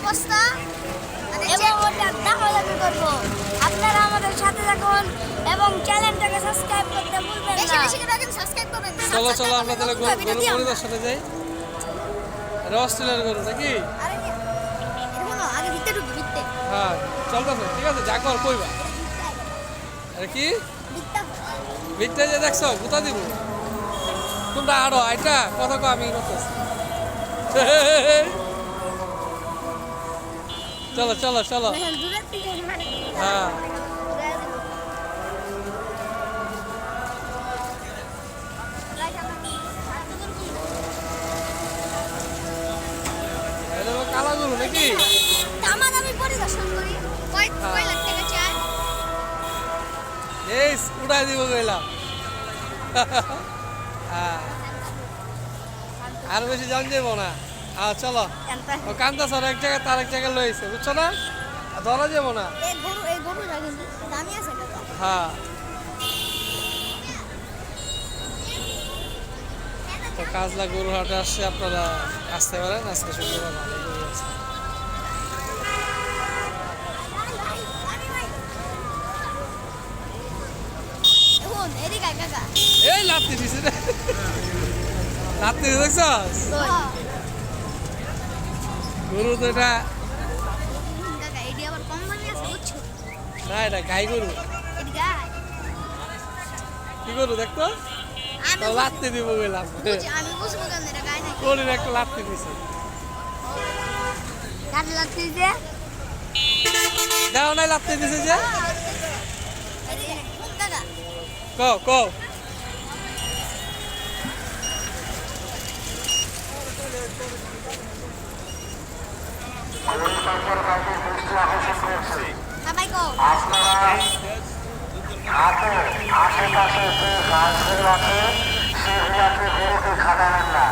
অবস্থা এবং ওটা দামাদামি করব। আপনারা আমাদের সাথে থাকুন এবং চ্যানেলটাকে সাবস্ক্রাইব করতে ভুলবেন না। বেশি বেশি করে আগে সাবস্ক্রাইব করবেন। চলো চলো আমরা তাহলে গরু পরিদর্শনে যাই। এটা অস্ট্রেলিয়ার গরু নাকি? আরে এরকম আগে ভিতরে ঢুক ভিতরে। হ্যাঁ চলতেছে ঠিক আছে যা কর কইবা। আরে কি ভিতরে যে দেখছো কোথা দিব তোমরা আরো এটা কথা কো আমি করতেছি। চলো চলো চলো হ্যাঁ কালা গরু নাকি? আমি পরিদর্শন করি কয় লাখ টাকা চাই এই উড়াই দিব কইলাম। আর বেশি জান যাবো না। চলো ও কান্দা সর এক জায়গায় তার এক জায়গায় লইছে বুঝছো না ধরা যাবো না। এই গরু দামি আছে হ্যাঁ তো কাজলা গরু হাটে আসছে আপনারা আসতে পারেন আজকে শুক্রবার ভালো গরু আছে। এই লাত্তি দিছে রে লাত্তি দেখছস গরু তো এটা না এটা গাই গরু কি গরু দেখতো লাত্তি দিব গেলাম কোন একটা লাত্তি দিছে দাও নাই লাত্তি দিছে যে কও কও আশেপাশে যে গাছগুলো আছে সেগুলোকে গরুকে খাটাবেন না।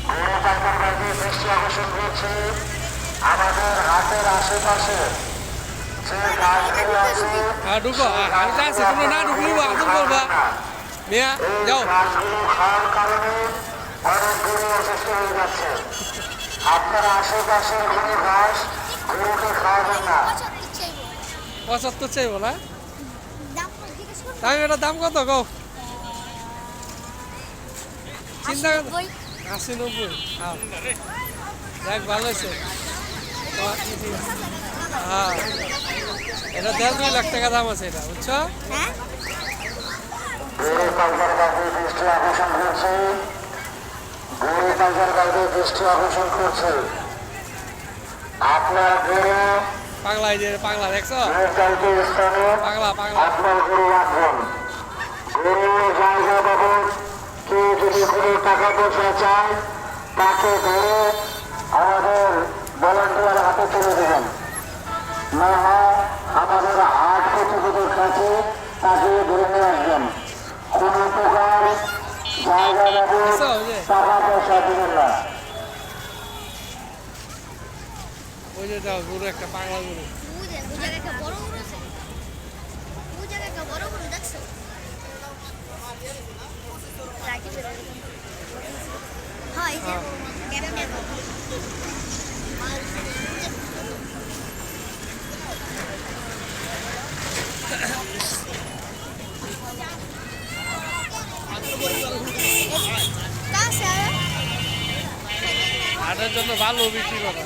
গরু পাখির কাছে দৃষ্টি আকর্ষণ করছে আমাদের হাতের আশেপাশে যে গাছগুলো আছে ঢুকো হালকা আছে তোমরা না ঢুকলি আদর করবা মিয়া যাও। গাছগুলো খাওয়ার কারণে অনেক গরু অসুস্থ হয়ে যাচ্ছে। আপনার আশেপাশের কোনো ঘাস গরুকে খাওয়াবেন না। 75 চাইবো না আমি এটার দাম কত গো চিন্তা 80-90 দেখ ভালো হয়েছে হ্যাঁ এটা 1.5-2 লাখ টাকা দাম আছে এটা বুঝছো। গরু পালকার কাছে দৃষ্টি আকর্ষণ করছে গরু পালকার কাছে দৃষ্টি আকর্ষণ করছে আপনার গরু পাগলা এই যে পাগলা দেখছো পাগলা পাগলা আপনার গরু রাখবেন। গরুর জায়গা বাবদ কেউ যদি কোনো টাকা পয়সা চায় তাকে ধরে আমাদের ভলান্টিয়ার হাতে তুলে দেবেন না হয় আমাদের হাট কর্তৃপক্ষের কাছে তাকে ধরে নিয়ে আসবেন। কোনো প্রকার জায়গা বাবদ টাকা পয়সা দেবেন না। ওই যে যাও গরু একটা পাগলা গরু হাটের জন্য ভালো বিক্রি করে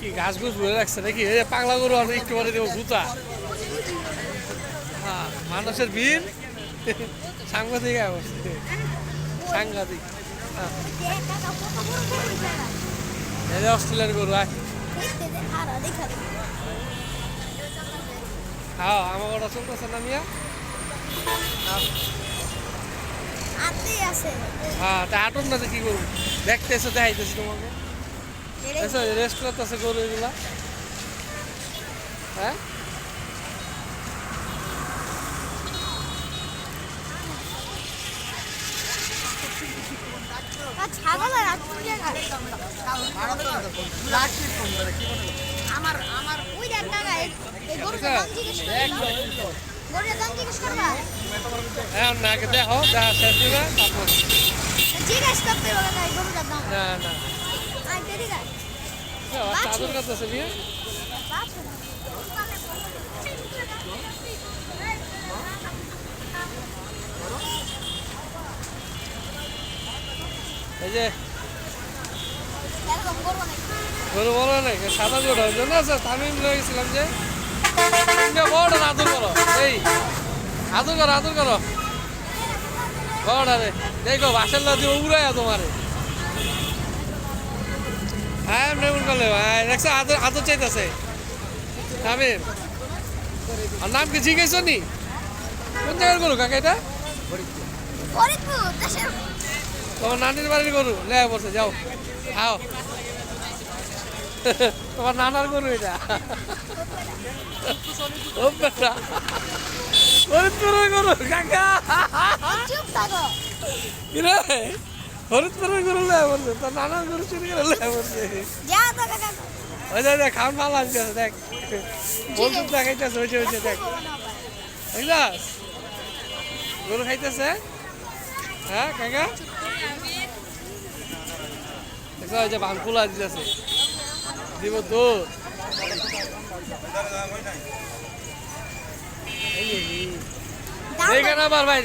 কি ঘাস ঘুষ ভরে রাখছে নাকি এই যে পাগলা গরু আমি একটু পরে দেবো গুতা। হ্যাঁ মানুষের ভিড় সাংঘাতিক অবস্থা সাংঘাতিক এই যে অস্ট্রেলিয়ার গরু হ্যাঁ আমার ওটা চলতেছে না মিয়া হ্যাঁ তা আটন না কি করবো দেখতে এসে দেখাইতেছি তোমাকে রেস্ট করতেছে গরু এগুলা। 1 ছাগলের আত্মীয় আমার আমার ওই দেখ কাকা এই গরুটার দাম জিজ্ঞেস করবা গরুটার দাম জিজ্ঞেস করবা এখন না দেখো দেখা শেষ দিবে তারপর জিজ্ঞেস করতে বলে না এই গরুটার দাম না না আই দেরি গায় চাদর কাছে নিয়ে এই যে এরকম গরু নাকি গরু বড় নাই সাদা গরু ওই জন্য আছে তামিম লয়ে গেছিলাম যে বড় আদর করো এই আদর করো বড় রে দেখো বাসের লাদি উড়াই তোমারে হ্যাঁ এমন করলে দেখছো আদর আদর চাইতেছে তামিম আর নাম কি জিজ্ঞেস নি কোন জায়গার গরু কাকা এটা ফরিদপুর দেশের তোমার নানির বাড়ির গরু লেয়া পড়ছে যাও আও তোমার নানার গরু এটা ও বেটা ফরিদপুরের গরু কাকা চুপ থাকো কিরে ফরিদপুরের গরু লেয়া পড়ছে তোর নানার গরু চুরি করে লেয়া পড়ছে যা তো কাকা ওই দেখ খান ভালো আসছে দেখ বন্ধু দেখাইতেছে হয়েছে দেখ দেখছাস গরু খাইতেছে হ্যাঁ কাকা দেখছো ওই যে ভাঙকুলা দিতেছে দিব দুধ এইখানে আবার ভাই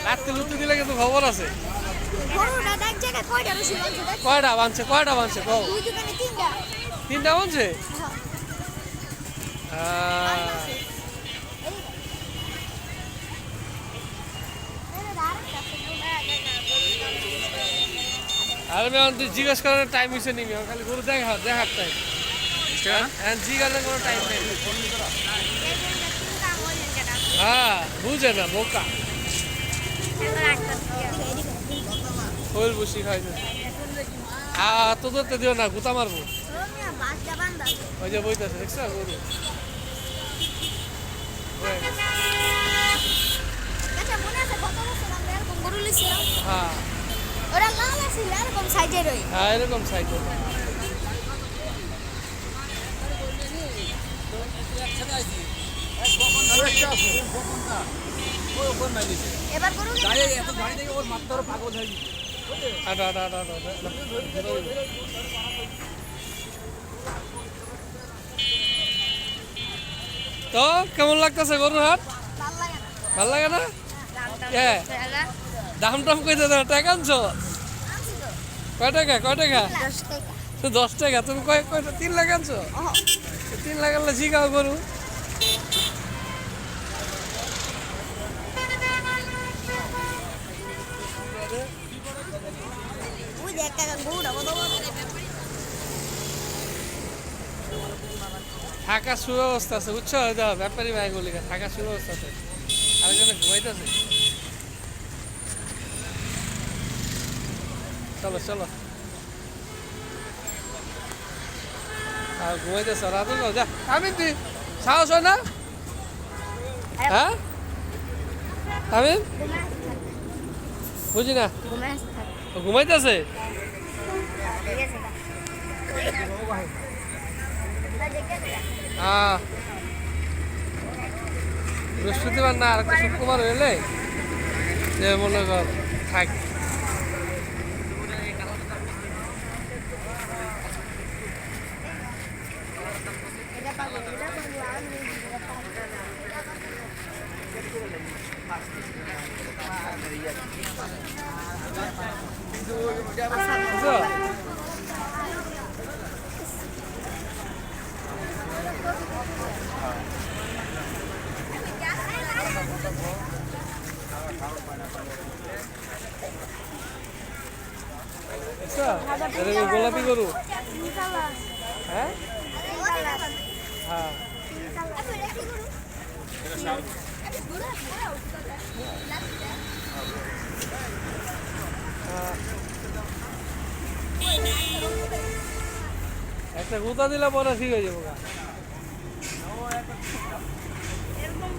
রাত্রে লুটে দিলে কিন্তু খবর আছে গরুটা দেখ জায়গায় কয়টা রসি বানছে দেখ কয়টা বানছে কও দুই দোকানে তিনটা তিনটা বানছে আর আমি তুই জিজ্ঞেস করার টাইম হয়েছে নিবি খালি গরু দেখার টাইম জিজ্ঞাসা কোনো টাইম নেই হ্যাঁ বুঝে না বোকা খোল বসি খাইছে তো ধরতে দিও না গুতা মারবো ওই যে বইতেছে দেখছো গরু হ্যাঁ ওরা লাল আছে এরকম সাইজের ওই হ্যাঁ এরকম সাইজ এবার গরু আটা তো কেমন লাগতেছে গরুর হাট ভাল লাগে না ভাল লাগে না দাম টাম কইতে টাকা আনছো কয় টাকা 10 টাকা তুমি কয়টা 3 লাখ আনছো 3 লাখ আনলে জিগাও গরু ওই দেখ কাকা গরুটা কত বড় থাকার সুব্যবস্থা আছে বুঝছো ব্যাপারী ভাই গুলি থাকার সুব্যবস্থা আছে আরেকজনে ঘুমাইতেছে চলো আর ঘুমাইতেছে রাত যা আমি তুই সাহস হয় না হ্যাঁ আমি বুঝি না ঘুমাইতেছে বৃহস্পতিবার না আর একটা শুক্রবার হইলে যে মনে কর থাক বুঝছো? বুঝছো? এটা কি গোলাপি গরু হ্যাঁ হ্যাঁ একটা গুতা দিলে পরে ঠিক হয়ে যাবো গা এরকম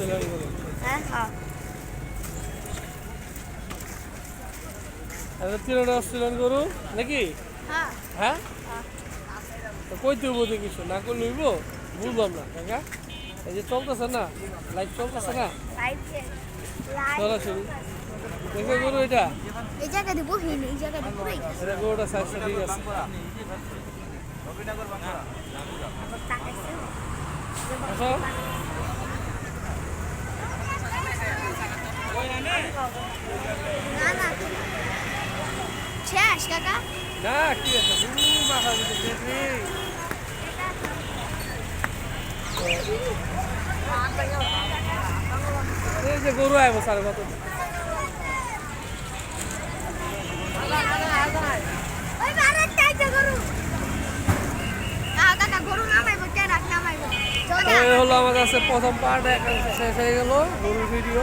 অস্ট্রেলিয়ান গরু হ্যাঁ হ্যাঁ এটা তিনটা অস্ট্রেলিয়ান গরু নাকি হ্যাঁ হ্যাঁ তো কই তুইব দেখিস না কই লইব বুঝলাম না কাকা এই যে চলতেছে না লাইভ চলতেছে না সরাসরি দেখে গরু এটা এই জায়গা দিয়ে বহিনি এই জায়গা দিয়ে পুরোই এটা গরুটা সাইজটা ঠিক আছে আসো না না শেষ কাকা না কি আছে মাথা দিতে এই যে গরু আইব সাড়ে কত ওই বারের টাইতে গরু কাকা গরু নামাইবো কে রাখ নামাইবো এই হলো আমার কাছে প্রথম পার্ট শেষ হয়ে গেল গরুর ভিডিও